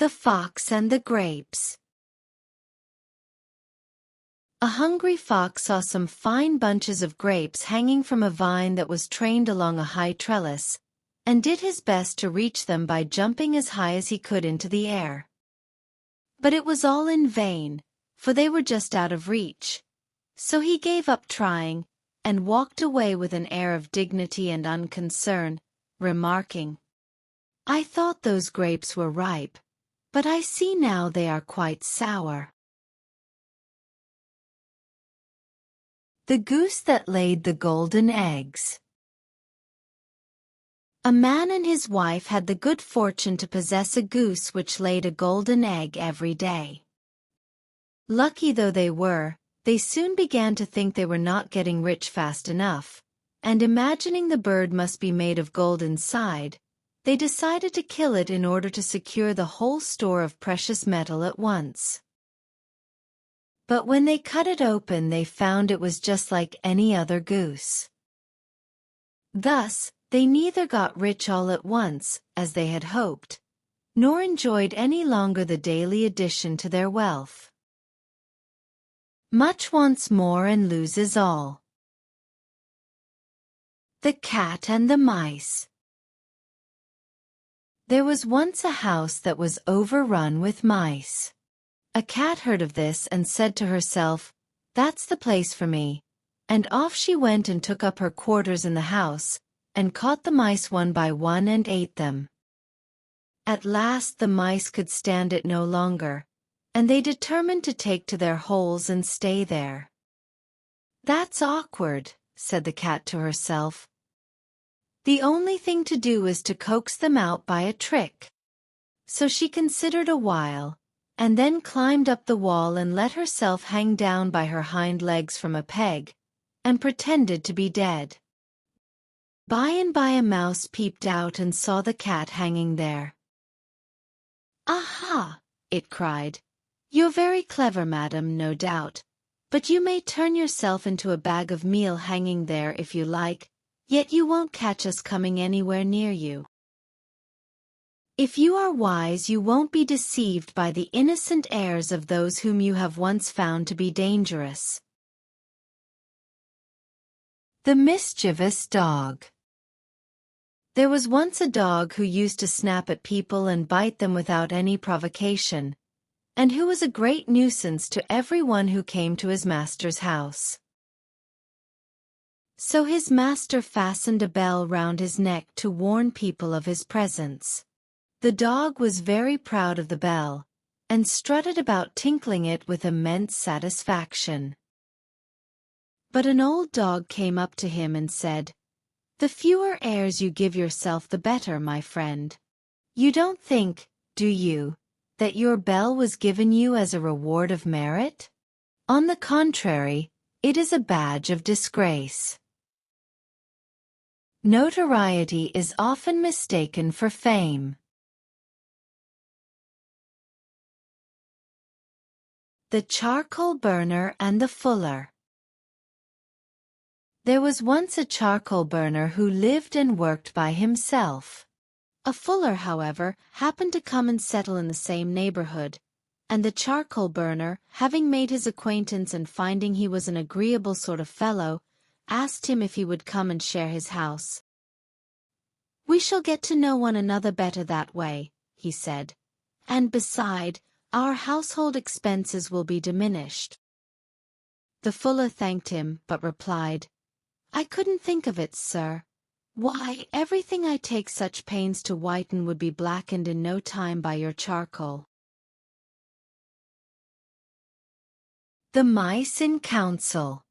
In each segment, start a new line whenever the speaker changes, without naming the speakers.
The Fox and the Grapes. A hungry fox saw some fine bunches of grapes hanging from a vine that was trained along a high trellis, and did his best to reach them by jumping as high as he could into the air. But it was all in vain, for they were just out of reach. So he gave up trying, and walked away with an air of dignity and unconcern, remarking, "I thought those grapes were ripe, but I see now they are quite sour." The Goose That Laid the Golden Eggs. A man and his wife had the good fortune to possess a goose which laid a golden egg every day. Lucky though they were, they soon began to think they were not getting rich fast enough, and imagining the bird must be made of gold inside, they decided to kill it in order to secure the whole store of precious metal at once. But when they cut it open, they found it was just like any other goose. Thus, they neither got rich all at once, as they had hoped, nor enjoyed any longer the daily addition to their wealth. Much wants more and loses all. The Cat and the Mice. There was once a house that was overrun with mice. A cat heard of this and said to herself, "That's the place for me," and off she went and took up her quarters in the house, and caught the mice one by one and ate them. At last the mice could stand it no longer, and they determined to take to their holes and stay there. "That's awkward," said the cat to herself. "The only thing to do is to coax them out by a trick." So she considered a while, and then climbed up the wall and let herself hang down by her hind legs from a peg, and pretended to be dead. By and by a mouse peeped out and saw the cat hanging there. "Aha!" it cried. "You're very clever, madam, no doubt, but you may turn yourself into a bag of meal hanging there if you like, yet you won't catch us coming anywhere near you. If you are wise, you won't be deceived by the innocent airs of those whom you have once found to be dangerous." The Mischievous Dog. There was once a dog who used to snap at people and bite them without any provocation, and who was a great nuisance to everyone who came to his master's house. So his master fastened a bell round his neck to warn people of his presence. The dog was very proud of the bell, and strutted about tinkling it with immense satisfaction. But an old dog came up to him and said, "The fewer airs you give yourself the better, my friend. You don't think, do you, that your bell was given you as a reward of merit? On the contrary, it is a badge of disgrace." Notoriety is often mistaken for fame. The Charcoal Burner and the Fuller. There was once a charcoal burner who lived and worked by himself. A fuller, however, happened to come and settle in the same neighborhood, and the charcoal burner, having made his acquaintance and finding he was an agreeable sort of fellow, asked him if he would come and share his house. "We shall get to know one another better that way," he said, "and beside, our household expenses will be diminished." The fuller thanked him, but replied, "I couldn't think of it, sir. Why, everything I take such pains to whiten would be blackened in no time by your charcoal." The Mice in Council.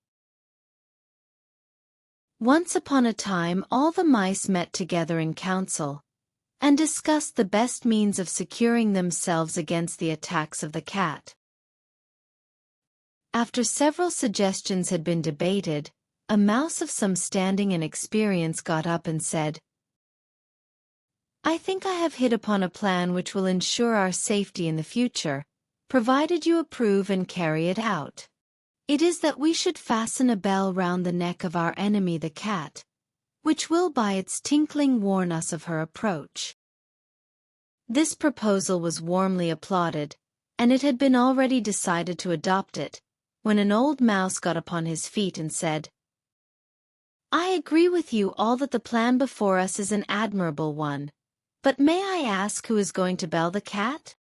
Once upon a time all the mice met together in council, and discussed the best means of securing themselves against the attacks of the cat. After several suggestions had been debated, a mouse of some standing and experience got up and said, "I think I have hit upon a plan which will ensure our safety in the future, provided you approve and carry it out. It is that we should fasten a bell round the neck of our enemy the cat, which will by its tinkling warn us of her approach." This proposal was warmly applauded, and it had been already decided to adopt it, when an old mouse got upon his feet and said, "I agree with you all that the plan before us is an admirable one, but may I ask who is going to bell the cat?"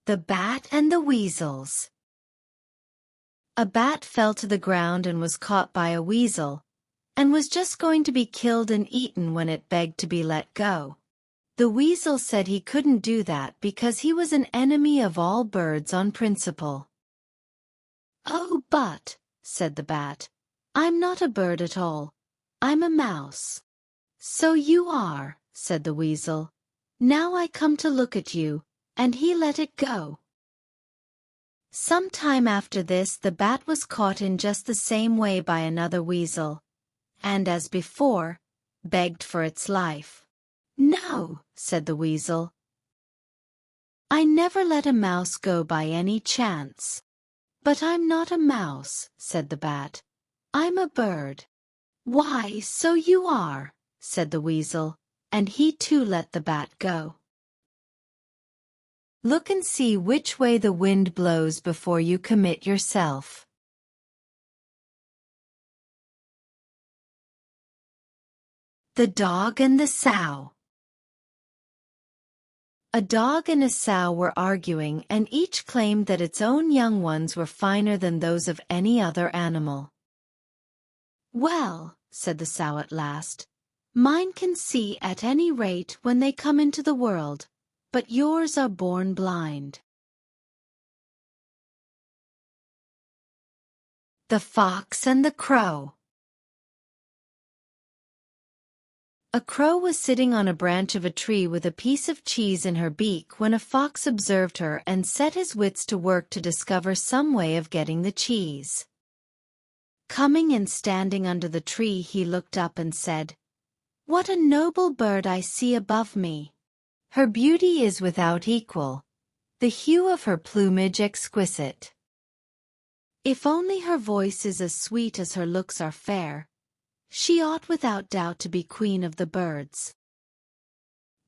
The Bat and the Weasels. A bat fell to the ground and was caught by a weasel, and was just going to be killed and eaten when it begged to be let go. The weasel said he couldn't do that because he was an enemy of all birds on principle. "Oh, but," said the bat, "I'm not a bird at all. I'm a mouse." "So you are," said the weasel. "Now I come to look at you," and he let it go. Some time after this the bat was caught in just the same way by another weasel, and as before, begged for its life. "No," said the weasel. "I never let a mouse go by any chance." "But I'm not a mouse," said the bat. "I'm a bird." "Why, so you are," said the weasel, and he too let the bat go. Look and see which way the wind blows before you commit yourself. The Dog and the Sow. A dog and a sow were arguing, and each claimed that its own young ones were finer than those of any other animal. "Well," said the sow at last, "mine can see at any rate when they come into the world, but yours are born blind." The Fox and the Crow. A crow was sitting on a branch of a tree with a piece of cheese in her beak when a fox observed her and set his wits to work to discover some way of getting the cheese. Coming and standing under the tree, he looked up and said, "What a noble bird I see above me! Her beauty is without equal, the hue of her plumage exquisite. If only her voice is as sweet as her looks are fair, she ought without doubt to be queen of the birds."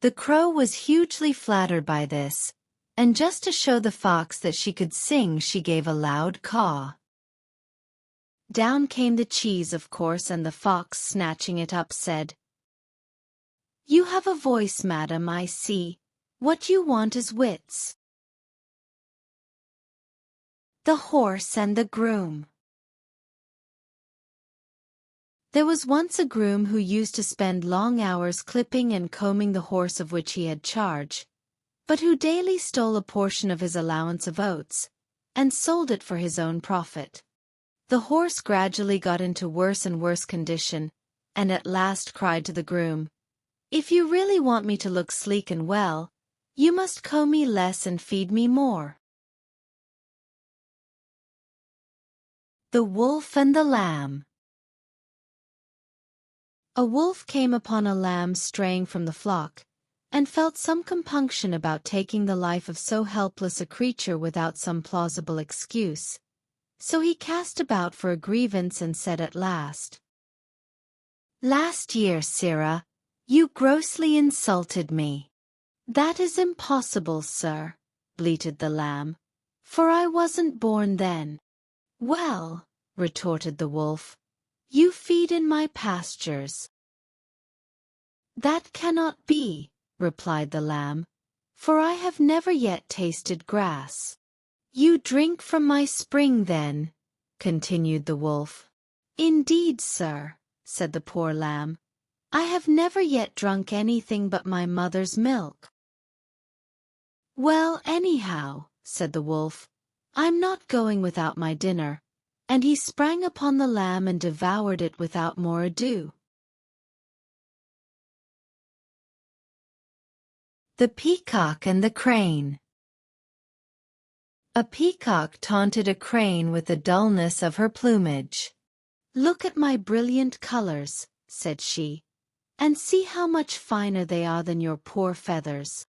The crow was hugely flattered by this, and just to show the fox that she could sing, she gave a loud caw. Down came the cheese, of course, and the fox, snatching it up, said, "You have a voice, madam, I see. What you want is wits." The Horse and the Groom. There was once a groom who used to spend long hours clipping and combing the horse of which he had charge, but who daily stole a portion of his allowance of oats, and sold it for his own profit. The horse gradually got into worse and worse condition, and at last cried to the groom, "If you really want me to look sleek and well, you must comb me less and feed me more." The Wolf and the Lamb. A wolf came upon a lamb straying from the flock, and felt some compunction about taking the life of so helpless a creature without some plausible excuse. So he cast about for a grievance and said at last, "Last year, sirrah, you grossly insulted me." "That is impossible, sir," bleated the lamb, "for I wasn't born then." "Well," retorted the wolf, "you feed in my pastures." "That cannot be," replied the lamb, "for I have never yet tasted grass." "You drink from my spring then," continued the wolf. "Indeed, sir," said the poor lamb, "I have never yet drunk anything but my mother's milk." "Well, anyhow," said the wolf, "I'm not going without my dinner," and he sprang upon the lamb and devoured it without more ado. The Peacock and the Crane. A peacock taunted a crane with the dullness of her plumage. "Look at my brilliant colors," said she, "and see how much finer they are than your poor feathers."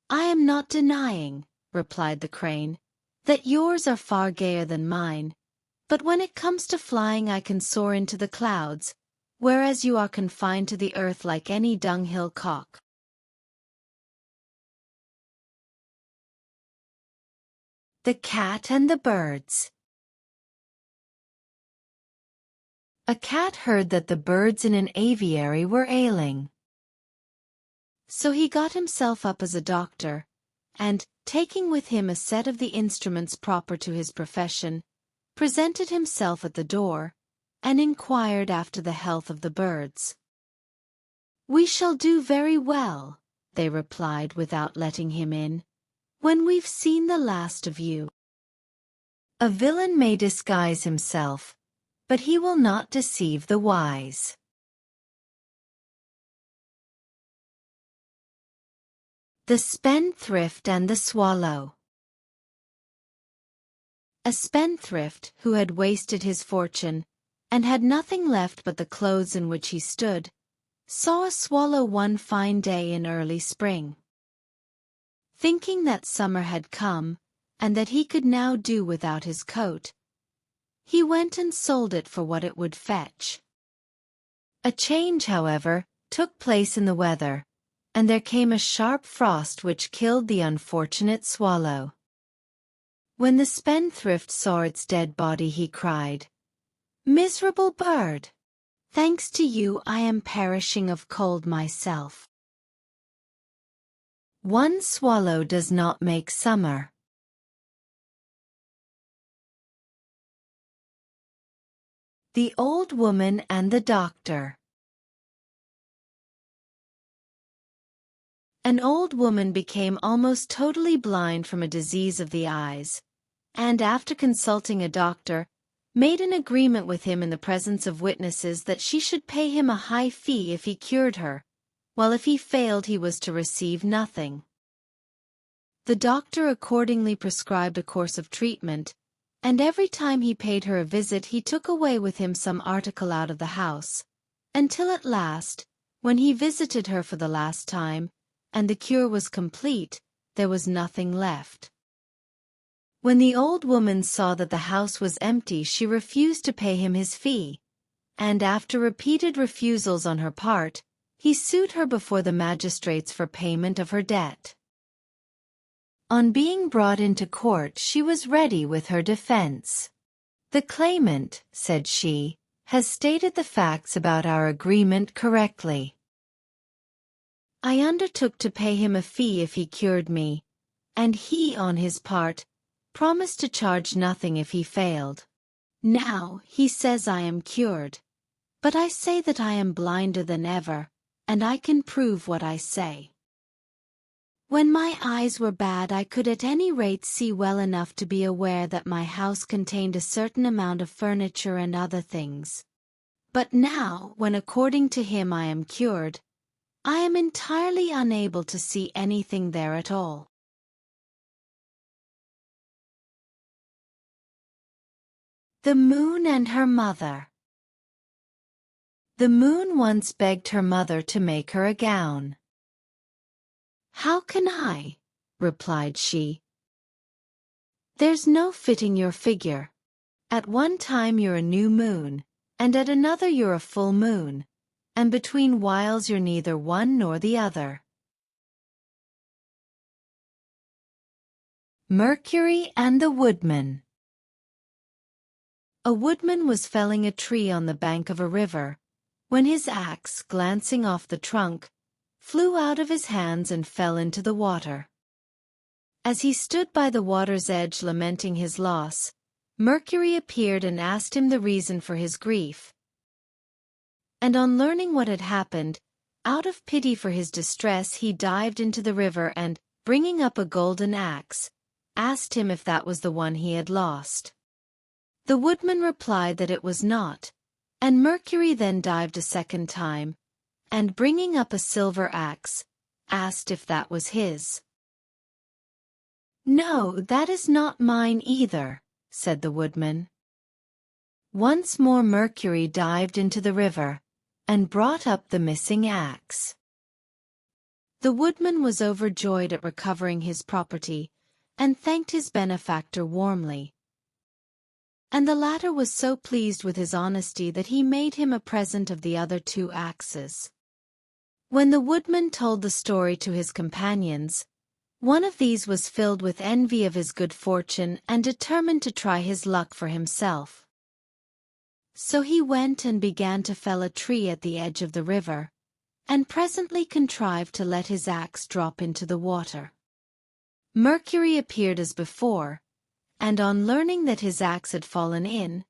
"I am not denying," replied the crane, "that yours are far gayer than mine, But when it comes to flying I can soar into the clouds, whereas you are confined to the earth like any dunghill cock. The cat and the birds. A cat heard that the birds in an aviary were ailing. So he got himself up as a doctor, and, taking with him a set of the instruments proper to his profession, presented himself at the door, and inquired after the health of the birds. "We shall do very well," they replied without letting him in, "when we've seen the last of you." A villain may disguise himself, but he will not deceive the wise. The spendthrift and the swallow. A spendthrift who had wasted his fortune, and had nothing left but the clothes in which he stood, saw a swallow one fine day in early spring. Thinking that summer had come, and that he could now do without his coat, he went and sold it for what it would fetch. A change, however, took place in the weather, and there came a sharp frost which killed the unfortunate swallow. When the spendthrift saw its dead body he cried, "Miserable bird! Thanks to you I am perishing of cold myself." One swallow does not make summer. The old woman and the doctor. An old woman became almost totally blind from a disease of the eyes, and after consulting a doctor, made an agreement with him in the presence of witnesses that she should pay him a high fee if he cured her, while if he failed he was to receive nothing. The doctor accordingly prescribed a course of treatment, and every time he paid her a visit he took away with him some article out of the house, until at last, when he visited her for the last time, and the cure was complete, there was nothing left. When the old woman saw that the house was empty she refused to pay him his fee, and after repeated refusals on her part, he sued her before the magistrates for payment of her debt. On being brought into court she was ready with her defense. "The claimant," said she, "has stated the facts about our agreement correctly. I undertook to pay him a fee if he cured me, and he, on his part, promised to charge nothing if he failed. Now he says I am cured, but I say that I am blinder than ever, and I can prove what I say. When my eyes were bad I could at any rate see well enough to be aware that my house contained a certain amount of furniture and other things. But now, when according to him I am cured, I am entirely unable to see anything there at all." The moon and her mother. The moon once begged her mother to make her a gown. "How can I?" replied she. "There's no fitting your figure. At one time you're a new moon, and at another you're a full moon, and between whiles you're neither one nor the other." Mercury and the Woodman. A woodman was felling a tree on the bank of a river, when his axe, glancing off the trunk, flew out of his hands and fell into the water. As he stood by the water's edge lamenting his loss, Mercury appeared and asked him the reason for his grief. And on learning what had happened, out of pity for his distress he dived into the river and, bringing up a golden axe, asked him if that was the one he had lost. The woodman replied that it was not, and Mercury then dived a second time, and bringing up a silver axe, asked if that was his. "No, that is not mine either," said the woodman. Once more Mercury dived into the river, and brought up the missing axe. The woodman was overjoyed at recovering his property, and thanked his benefactor warmly. and the latter was so pleased with his honesty that he made him a present of the other 2 axes. When the woodman told the story to his companions, one of these was filled with envy of his good fortune and determined to try his luck for himself. So he went and began to fell a tree at the edge of the river, and presently contrived to let his axe drop into the water. Mercury appeared as before, and on learning that his axe had fallen in,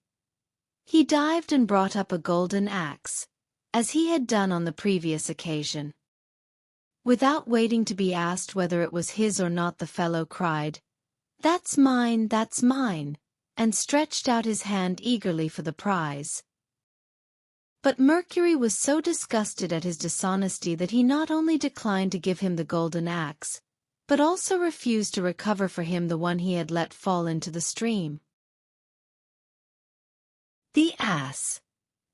he dived and brought up a golden axe, as he had done on the previous occasion. Without waiting to be asked whether it was his or not, the fellow cried, that's mine," and stretched out his hand eagerly for the prize. But Mercury was so disgusted at his dishonesty that he not only declined to give him the golden axe, but also refused to recover for him the one he had let fall into the stream. The Ass,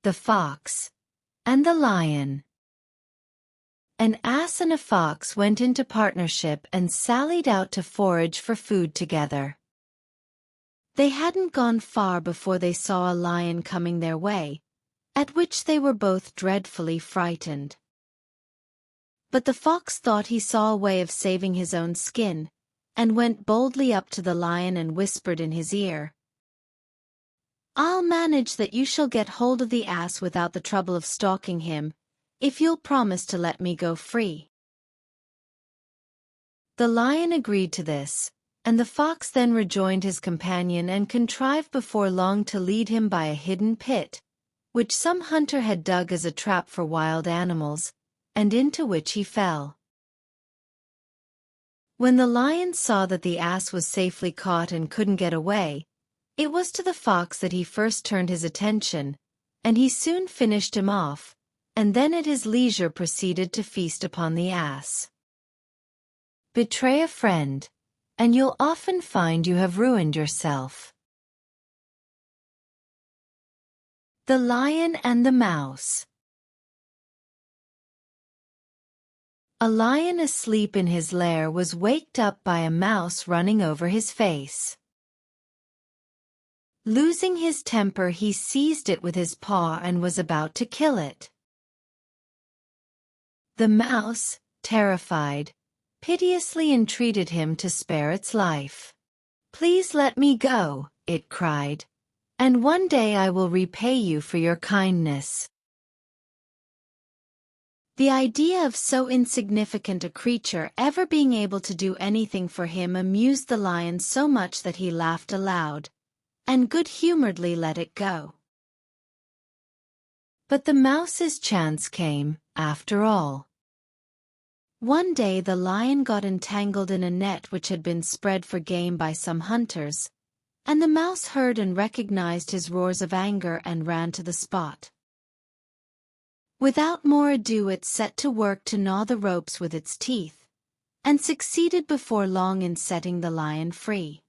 the Fox, and the Lion. An ass and a fox went into partnership and sallied out to forage for food together. They hadn't gone far before they saw a lion coming their way, at which they were both dreadfully frightened. But the fox thought he saw a way of saving his own skin, and went boldly up to the lion and whispered in his ear, "I'll manage that you shall get hold of the ass without the trouble of stalking him, if you'll promise to let me go free." The lion agreed to this, and the fox then rejoined his companion and contrived before long to lead him by a hidden pit, which some hunter had dug as a trap for wild animals, and into which he fell. When the lion saw that the ass was safely caught and couldn't get away, it was to the fox that he first turned his attention, and he soon finished him off, and then at his leisure proceeded to feast upon the ass. Betray a friend, and you'll often find you have ruined yourself. The Lion and the Mouse. A lion asleep in his lair was waked up by a mouse running over his face. Losing his temper, he seized it with his paw and was about to kill it. The mouse, terrified, piteously entreated him to spare its life. "Please let me go," it cried, "and one day I will repay you for your kindness." The idea of so insignificant a creature ever being able to do anything for him amused the lion so much that he laughed aloud, and good-humoredly let it go. But the mouse's chance came, after all. One day the lion got entangled in a net which had been spread for game by some hunters, and the mouse heard and recognized his roars of anger and ran to the spot. Without more ado it set to work to gnaw the ropes with its teeth, and succeeded before long in setting the lion free.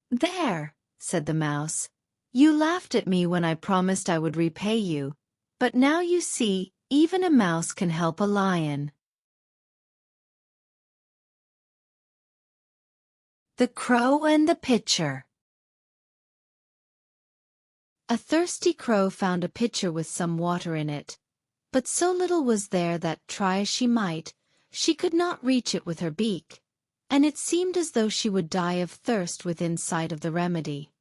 "There," said the mouse, "you laughed at me when I promised I would repay you, but now you see, even a mouse can help a lion." The Crow and the Pitcher. A thirsty crow found a pitcher with some water in it, but so little was there that, try as she might, she could not reach it with her beak, and it seemed as though she would die of thirst within sight of the remedy.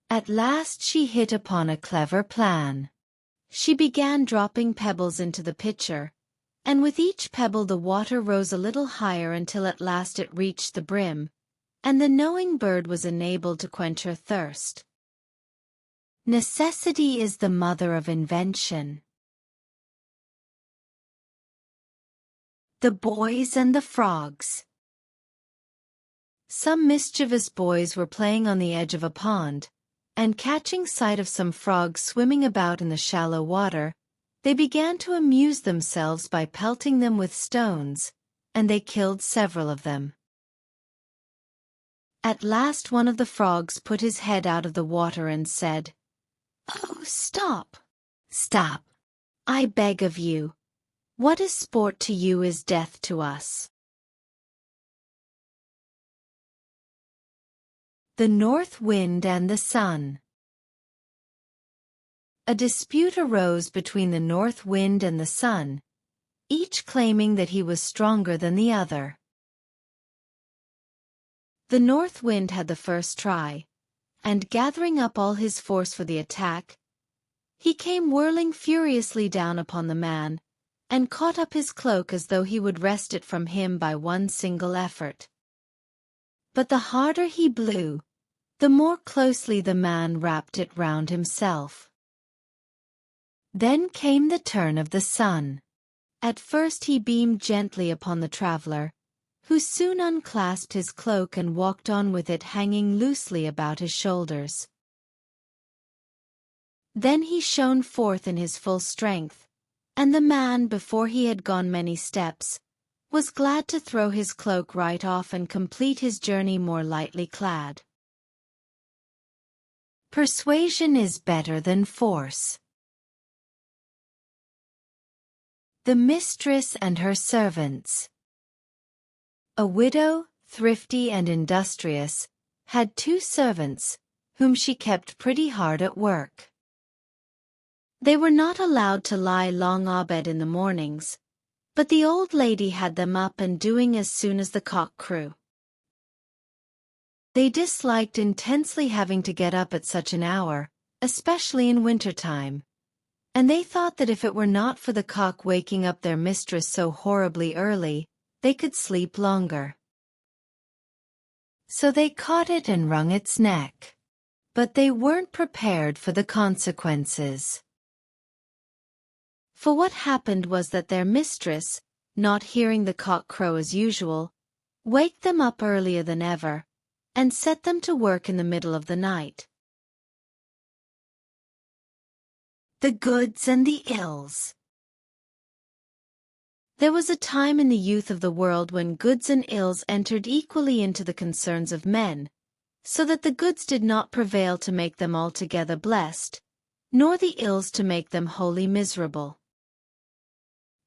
At last she hit upon a clever plan. She began dropping pebbles into the pitcher, and with each pebble the water rose a little higher until at last it reached the brim, and the knowing bird was enabled to quench her thirst. Necessity is the mother of invention. The Boys and the Frogs. Some mischievous boys were playing on the edge of a pond, and catching sight of some frogs swimming about in the shallow water, they began to amuse themselves by pelting them with stones, and they killed several of them. At last one of the frogs put his head out of the water and said, "Oh, stop! Stop! I beg of you. What is sport to you is death to us." The North Wind and the Sun. A dispute arose between the North Wind and the Sun, each claiming that he was stronger than the other. The North Wind had the first try, and gathering up all his force for the attack, he came whirling furiously down upon the man, and caught up his cloak as though he would wrest it from him by one single effort. But the harder he blew, the more closely the man wrapped it round himself. Then came the turn of the Sun. At first he beamed gently upon the traveler, who soon unclasped his cloak and walked on with it hanging loosely about his shoulders. Then he shone forth in his full strength, and the man, before he had gone many steps, was glad to throw his cloak right off and complete his journey more lightly clad. Persuasion is better than force. The Mistress and Her Servants. A widow, thrifty and industrious, had 2 servants, whom she kept pretty hard at work. They were not allowed to lie long abed in the mornings, but the old lady had them up and doing as soon as the cock crew. They disliked intensely having to get up at such an hour, especially in winter-time, and they thought that if it were not for the cock waking up their mistress so horribly early, they could sleep longer. So they caught it and wrung its neck. But they weren't prepared for the consequences. For what happened was that their mistress, not hearing the cock crow as usual, waked them up earlier than ever, and set them to work in the middle of the night. The Goods and the Ills. There was a time in the youth of the world when goods and ills entered equally into the concerns of men, so that the goods did not prevail to make them altogether blessed, nor the ills to make them wholly miserable.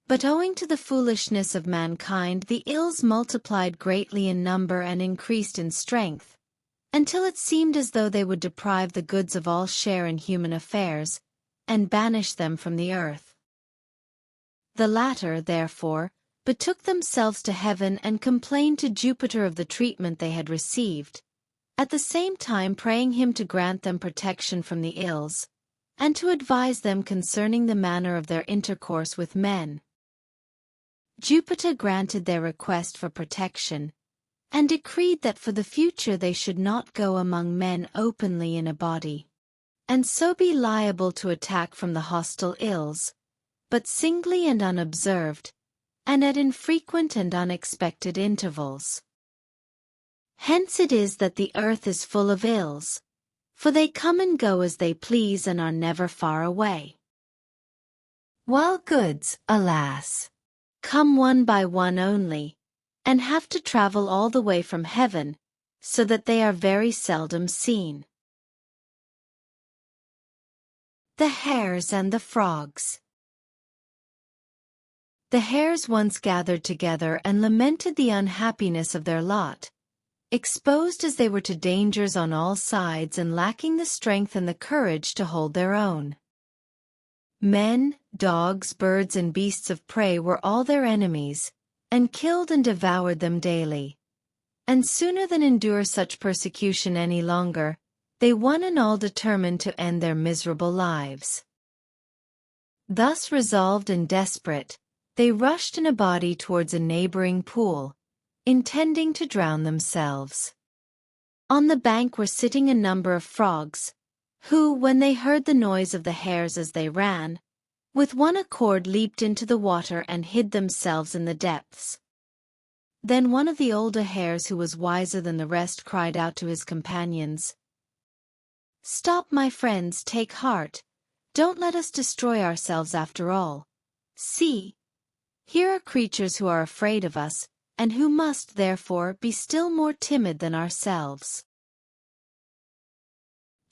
But owing to the foolishness of mankind, the ills multiplied greatly in number and increased in strength, until it seemed as though they would deprive the goods of all share in human affairs, and banish them from the earth. The latter, therefore, betook themselves to heaven and complained to Jupiter of the treatment they had received, at the same time praying him to grant them protection from the ills, and to advise them concerning the manner of their intercourse with men. Jupiter granted their request for protection, and decreed that for the future they should not go among men openly in a body, and so be liable to attack from the hostile ills, but singly and unobserved, and at infrequent and unexpected intervals. Hence it is that the earth is full of ills, for they come and go as they please and are never far away. While goods, alas, come one by one only, and have to travel all the way from heaven, so that they are very seldom seen. The Hares and the Frogs. The hares once gathered together and lamented the unhappiness of their lot, exposed as they were to dangers on all sides and lacking the strength and the courage to hold their own. Men, dogs, birds, and beasts of prey were all their enemies, and killed and devoured them daily. And sooner than endure such persecution any longer, they one and all determined to end their miserable lives. Thus resolved and desperate, they rushed in a body towards a neighboring pool, intending to drown themselves. On the bank were sitting a number of frogs, who, when they heard the noise of the hares as they ran, with one accord leaped into the water and hid themselves in the depths. Then one of the older hares, who was wiser than the rest, cried out to his companions, "Stop, my friends, take heart, don't let us destroy ourselves after all. See, here are creatures who are afraid of us, and who must, therefore, be still more timid than ourselves."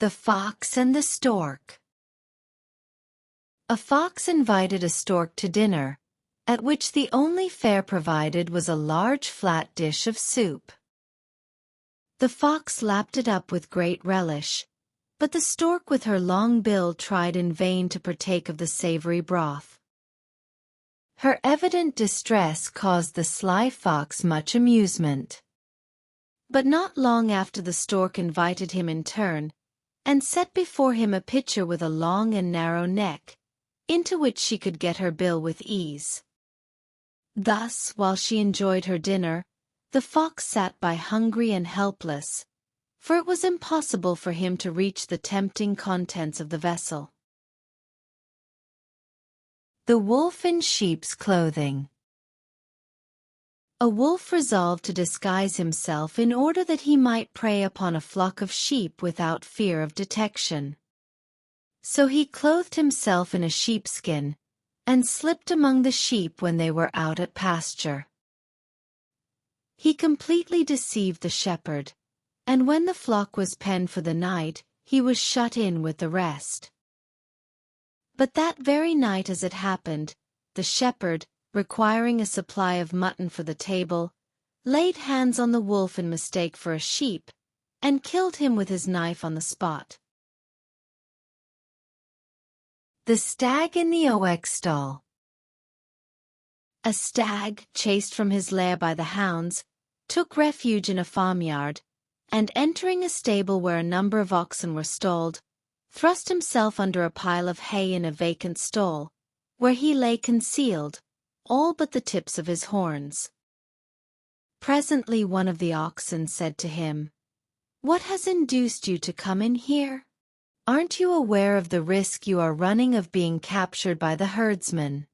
The Fox and the Stork. A fox invited a stork to dinner, at which the only fare provided was a large flat dish of soup. The fox lapped it up with great relish, but the stork with her long bill tried in vain to partake of the savory broth. Her evident distress caused the sly fox much amusement. But not long after the stork invited him in turn, and set before him a pitcher with a long and narrow neck, into which she could get her bill with ease. Thus, while she enjoyed her dinner, the fox sat by hungry and helpless, for it was impossible for him to reach the tempting contents of the vessel. The wolf in sheep's clothing. A wolf resolved to disguise himself in order that he might prey upon a flock of sheep without fear of detection. So he clothed himself in a sheepskin, and slipped among the sheep when they were out at pasture. He completely deceived the shepherd, and when the flock was penned for the night, he was shut in with the rest. But that very night, as it happened, the shepherd, requiring a supply of mutton for the table, laid hands on the wolf in mistake for a sheep, and killed him with his knife on the spot. The stag in the ox stall. A stag, chased from his lair by the hounds, took refuge in a farmyard, and entering a stable where a number of oxen were stalled, thrust himself under a pile of hay in a vacant stall, where he lay concealed, all but the tips of his horns. Presently one of the oxen said to him, "What has induced you to come in here? Aren't you aware of the risk you are running of being captured by the herdsman?"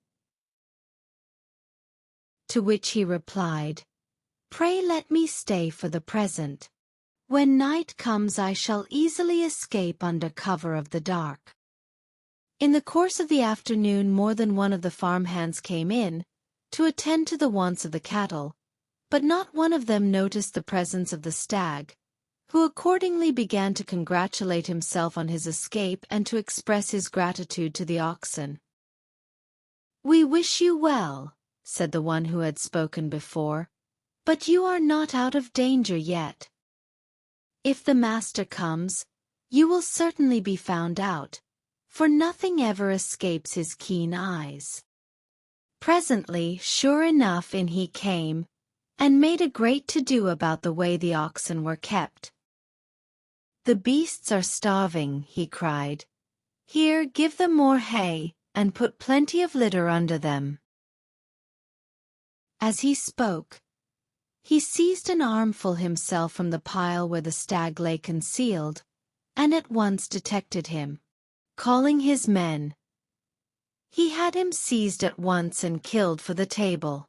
To which he replied, "Pray let me stay for the present. When night comes I shall easily escape under cover of the dark." In the course of the afternoon more than one of the farmhands came in, to attend to the wants of the cattle, but not one of them noticed the presence of the stag, who accordingly began to congratulate himself on his escape and to express his gratitude to the oxen. "We wish you well," said the one who had spoken before, "but you are not out of danger yet. If the master comes, you will certainly be found out, for nothing ever escapes his keen eyes." Presently, sure enough, in he came, and made a great to-do about the way the oxen were kept. "The beasts are starving," he cried. "Here, give them more hay, and put plenty of litter under them." As he spoke, he seized an armful himself from the pile where the stag lay concealed, and at once detected him. Calling his men, he had him seized at once and killed for the table.